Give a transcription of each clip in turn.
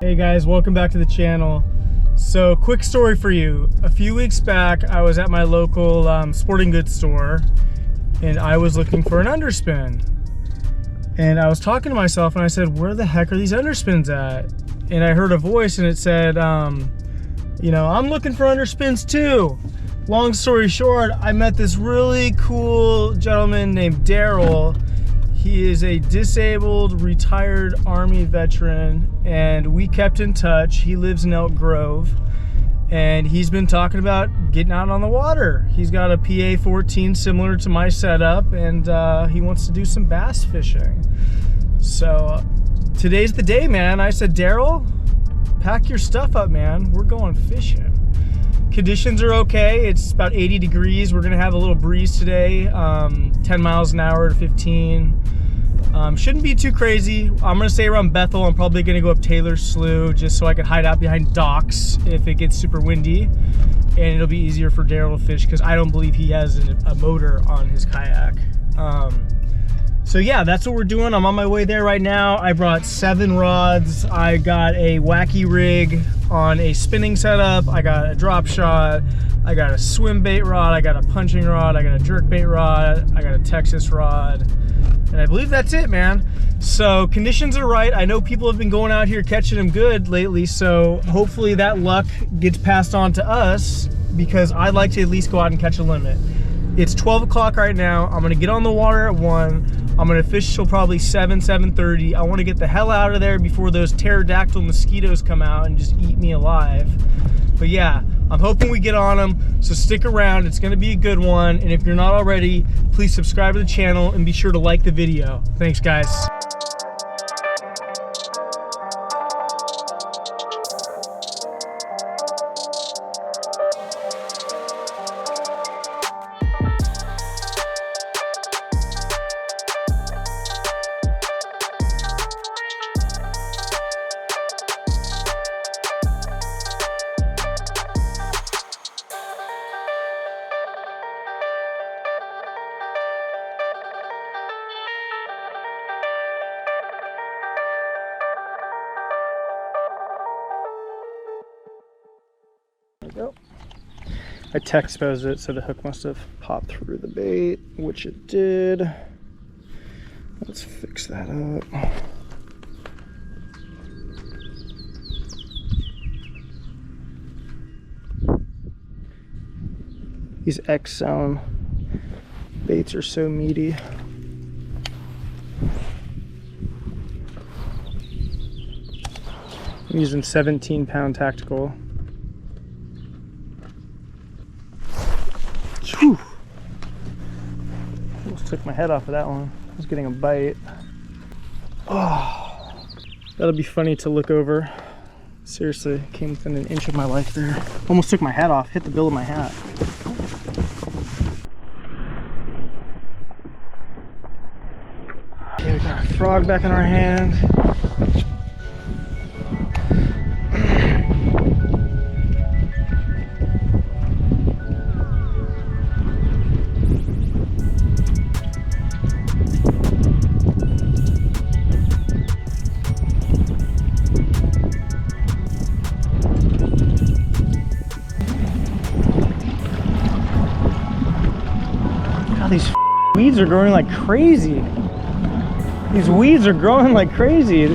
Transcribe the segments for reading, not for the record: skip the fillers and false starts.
Hey guys, welcome back to the channel. So quick story for you. A few weeks back, I was at my local sporting goods store and I was looking for an underspin. And I was talking to myself and I said, where the heck are these underspins at? And I heard a voice and it said, you know, I'm looking for underspins too. Long story short, I met this really cool gentleman named Darryl. He is a disabled, retired Army veteran, and we kept in touch. He lives in Elk Grove, and he's been talking about getting out on the water. He's got a PA-14 similar to my setup, and he wants to do some bass fishing. So today's the day, man. I said, Darryl, pack your stuff up, man. We're going fishing. Conditions are okay. It's about 80 degrees. We're gonna have a little breeze today, 10 miles an hour to 15. Shouldn't be too crazy. I'm gonna stay around Bethel. I'm probably gonna go up Taylor's Slough just so I can hide out behind docks if it gets super windy, and it'll be easier for Darryl to fish because I don't believe he has a motor on his kayak. So yeah, that's what we're doing. I'm on my way there right now. I brought 7 rods. I got a wacky rig on a spinning setup. I got a drop shot. I got a swim bait rod. I got a punching rod. I got a jerk bait rod. I got a Texas rod. And I believe that's it, man. So conditions are right. I know people have been going out here catching them good lately. So hopefully that luck gets passed on to us because I'd like to at least go out and catch a limit. It's 12 o'clock right now. I'm gonna get on the water at 1. I'm gonna fish till probably 7:30. I wanna get the hell out of there before those pterodactyl mosquitoes come out and just eat me alive. But yeah, I'm hoping we get on them, so stick around. It's gonna be a good one. And if you're not already, please subscribe to the channel and be sure to like the video. Thanks, guys. Go. I tech exposed it, so the hook must have popped through the bait, which it did. Let's fix that up. These X-Zone baits are so meaty. I'm using 17-pound tactical. Whew. Almost took my head off of that one. I was getting a bite. Oh, that'll be funny to look over. Seriously, came within an inch of my life there. Almost took my head off, hit the bill of my hat. Okay, we got a frog back in our hand. These weeds are growing like crazy. These weeds are growing like crazy.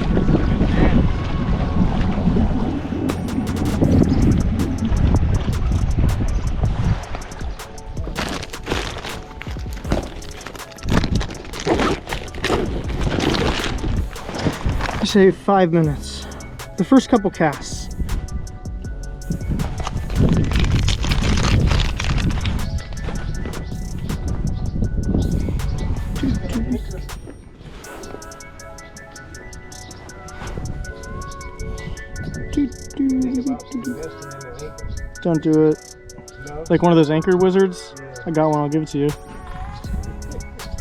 I say 5 minutes. The first couple casts. Don't do it. No? Like one of those anchor wizards? Yeah. I got one, I'll give it to you.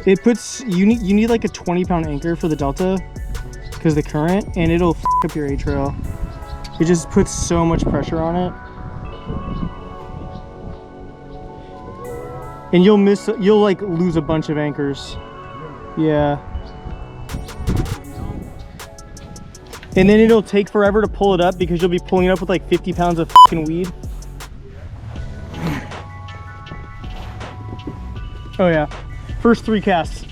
It puts, you need like a 20-pound anchor for the Delta because the current, and it'll f up your A-trail. It just puts so much pressure on it. And you'll like lose a bunch of anchors. Yeah. And then it'll take forever to pull it up because you'll be pulling it up with like 50 pounds of fucking weed. Oh yeah, first 3 casts.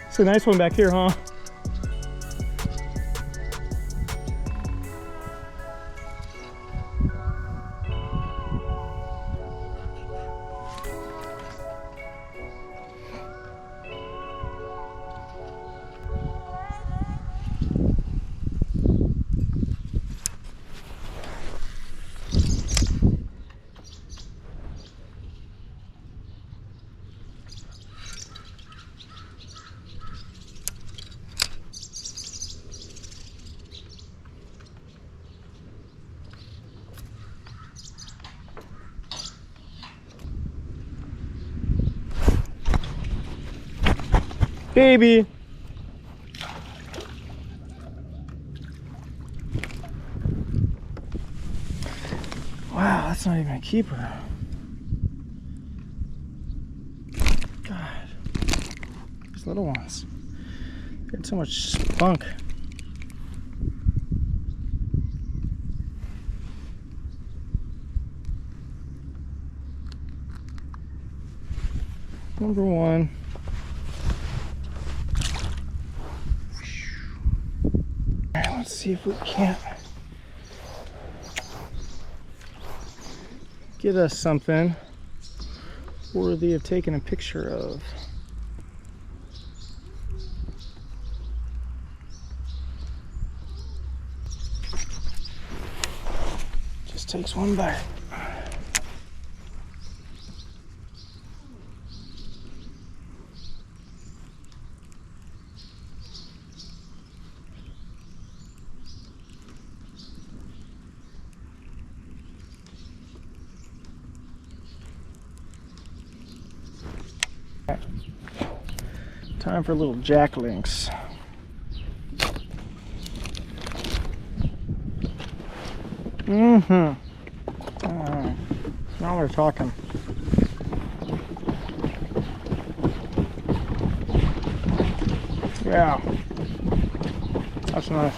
It's a nice one back here, huh? Baby. Wow, that's not even a keeper. God, these little ones get so much spunk. Number 1. Let's see if we can't get us something worthy of taking a picture of. Just takes one bite. Time for a little jack links. Now we're talking. Yeah, that's nice.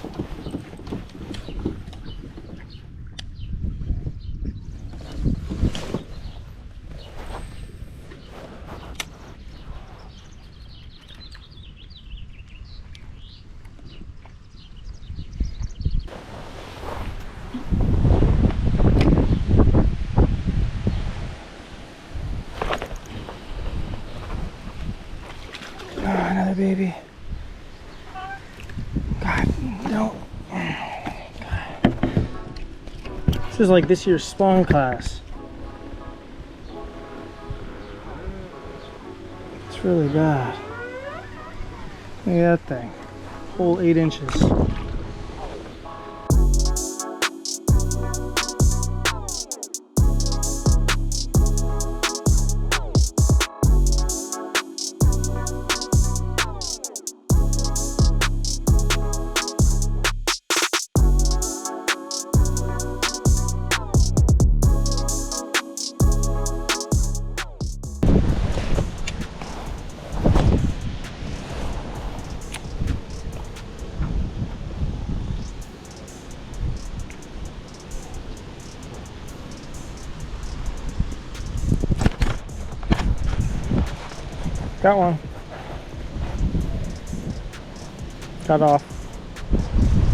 Another baby. God, no. God. This is like this year's spawn class. It's really bad. Look at that thing. Whole 8 inches. Got one. Got off.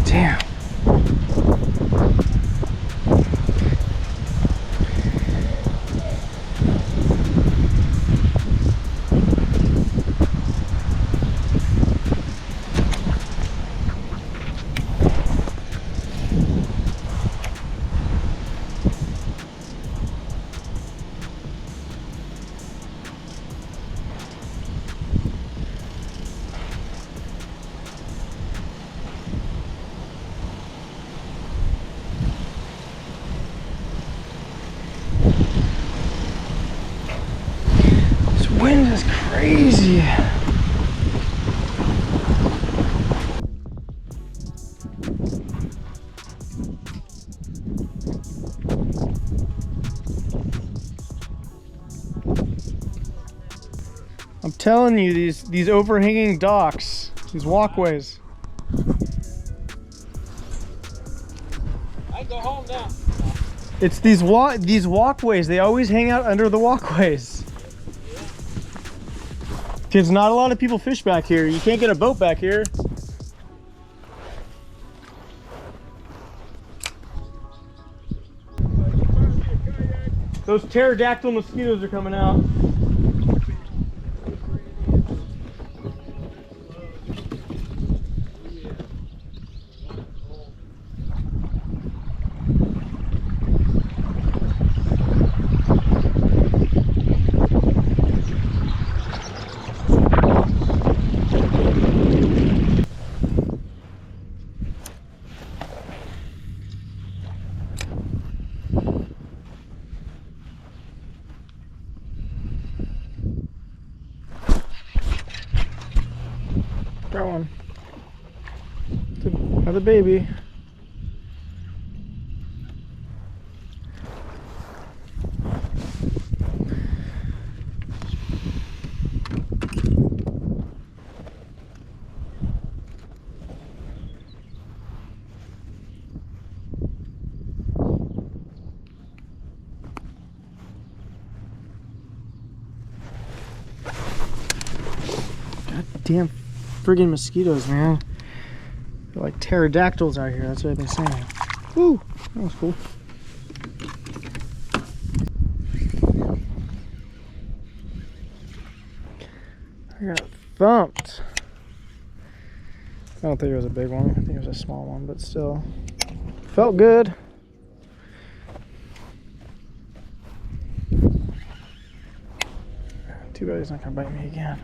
Damn. telling you, these overhanging docks, these walkways. I can go home now. It's these walkways. They always hang out under the walkways. Because not a lot of people fish back here. You can't get a boat back here. Those pterodactyl mosquitoes are coming out. Got one. Another baby. God damn. Friggin' mosquitoes, man. They're like pterodactyls out here, that's what I've been saying. Woo! That was cool. I got thumped. I don't think it was a big one. I think it was a small one, but still. Felt good. Too bad he's not gonna bite me again.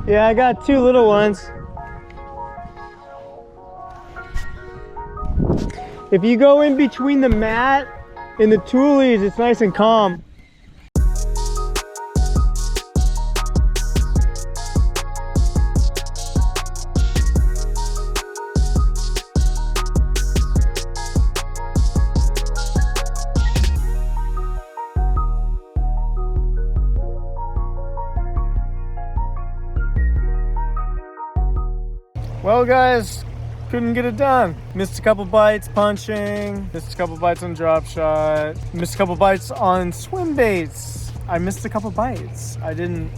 Yeah, I got two little ones. If you go in between the mat and the toolies, it's nice and calm. Well guys, couldn't get it done. Missed a couple bites punching, missed a couple bites on drop shot, missed a couple bites on swim baits. I missed a couple bites. I didn't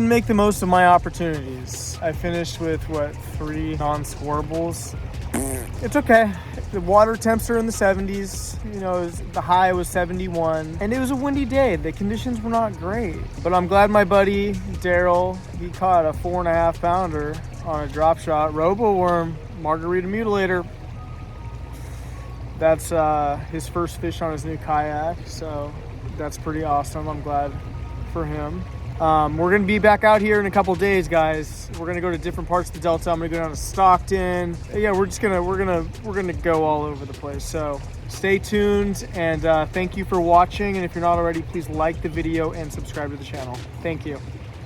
make the most of my opportunities. I finished with what, 3 non-scorables. It's okay. The water temps are in the 70s. You know, the high was 71, and it was a windy day. The conditions were not great, but I'm glad my buddy Darryl, he caught a 4.5 pounder on a drop shot robo worm margarita mutilator. That's his first fish on his new kayak, so that's pretty awesome. I'm glad for him. We're gonna be back out here in a couple days, guys. We're gonna go to different parts of the Delta. I'm gonna go down to Stockton. Yeah, we're gonna go all over the place. So stay tuned, and thank you for watching. And if you're not already, please like the video and subscribe to the channel. Thank you.